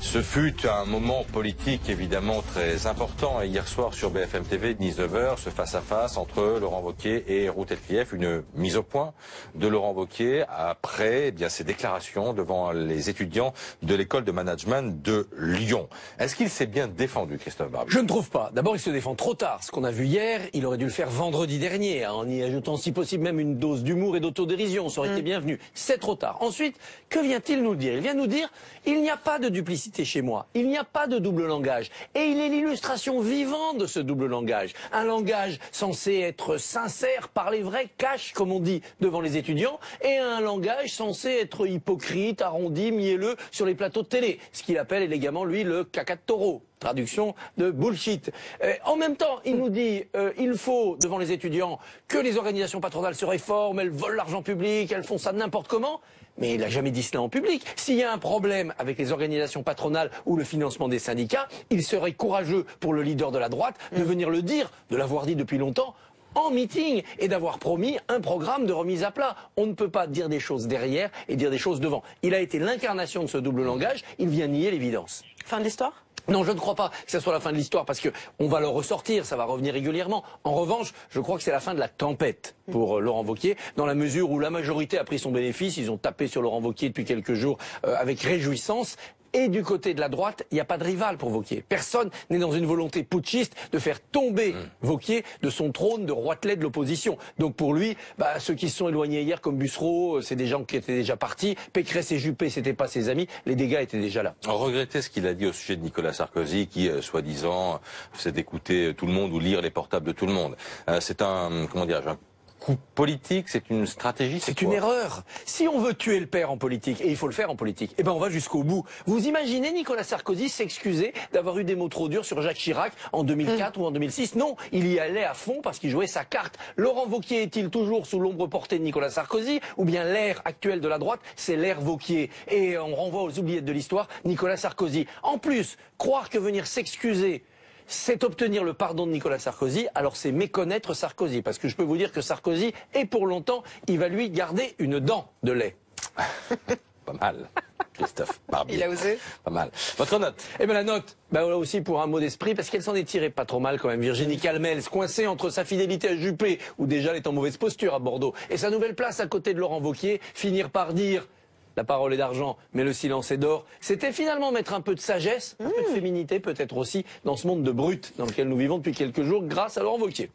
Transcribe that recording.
Ce fut un moment politique évidemment très important hier soir sur BFM TV, 19h, ce face-à-face entre Laurent Wauquiez et Ruth Elkrief, une mise au point de Laurent Wauquiez après ses déclarations devant les étudiants de l'école de management de Lyon. Est-ce qu'il s'est bien défendu, Christophe Barbier? Je ne trouve pas. D'abord, il se défend trop tard. Ce qu'on a vu hier, il aurait dû le faire vendredi dernier, en y ajoutant si possible même une dose d'humour et d'autodérision. Ça aurait été bienvenu. C'est trop tard. Ensuite, que vient-il nous dire? Il vient nous dire, il n'y a pas de duplicité chez moi. Il n'y a pas de double langage. Et il est l'illustration vivante de ce double langage. Un langage censé être sincère, parler vrai, cash, comme on dit, devant les étudiants, et un langage censé être hypocrite, arrondi, mielleux sur les plateaux de télé. Ce qu'il appelle élégamment, lui, le caca de taureau. Traduction de bullshit. En même temps, il nous dit il faut, devant les étudiants, que les organisations patronales se réforment, elles volent l'argent public, elles font ça n'importe comment. Mais il n'a jamais dit cela en public. S'il y a un problème avec les organisations patronales ou le financement des syndicats, il serait courageux pour le leader de la droite de venir le dire, de l'avoir dit depuis longtemps, en meeting, et d'avoir promis un programme de remise à plat. On ne peut pas dire des choses derrière et dire des choses devant. Il a été l'incarnation de ce double langage, il vient nier l'évidence. Fin de l'histoire ? Non, je ne crois pas que ce soit la fin de l'histoire, parce que on va le ressortir, ça va revenir régulièrement. En revanche, je crois que c'est la fin de la tempête pour Laurent Wauquiez, dans la mesure où la majorité a pris son bénéfice. Ils ont tapé sur Laurent Wauquiez depuis quelques jours avec réjouissance. Et du côté de la droite, il n'y a pas de rival pour Wauquiez. Personne n'est dans une volonté putschiste de faire tomber Wauquiez de son trône de roitelet de l'opposition. Donc pour lui, ceux qui se sont éloignés hier, comme Bussereau, c'est des gens qui étaient déjà partis. Pécresse et Juppé, c'était pas ses amis. Les dégâts étaient déjà là. Regrettez ce qu'il a dit au sujet de Nicolas Sarkozy, qui, soi-disant, faisait écouter tout le monde ou lire les portables de tout le monde. C'est un coup politique, c'est une stratégie, c'est une erreur. Si on veut tuer le père en politique, et il faut le faire en politique, on va jusqu'au bout. Vous imaginez Nicolas Sarkozy s'excuser d'avoir eu des mots trop durs sur Jacques Chirac en 2004 ou en 2006? Non, il y allait à fond parce qu'il jouait sa carte. Laurent Wauquiez est-il toujours sous l'ombre portée de Nicolas Sarkozy? Ou bien l'ère actuelle de la droite, c'est l'ère Wauquiez? Et on renvoie aux oubliettes de l'histoire, Nicolas Sarkozy. En plus, croire que venir s'excuser, c'est obtenir le pardon de Nicolas Sarkozy, alors c'est méconnaître Sarkozy. Parce que je peux vous dire que Sarkozy, et pour longtemps, il va lui garder une dent de lait. Pas mal, Christophe Barbier. Il a osé. Pas mal. Votre note? La note, là aussi pour un mot d'esprit, parce qu'elle s'en est tirée pas trop mal quand même. Virginie Calmels, coincée entre sa fidélité à Juppé, où déjà elle est en mauvaise posture à Bordeaux, et sa nouvelle place à côté de Laurent Wauquiez, finir par dire... La parole est d'argent, mais le silence est d'or. C'était finalement mettre un peu de sagesse, un peu de féminité peut-être aussi, dans ce monde de brutes dans lequel nous vivons depuis quelques jours grâce à Laurent Wauquiez.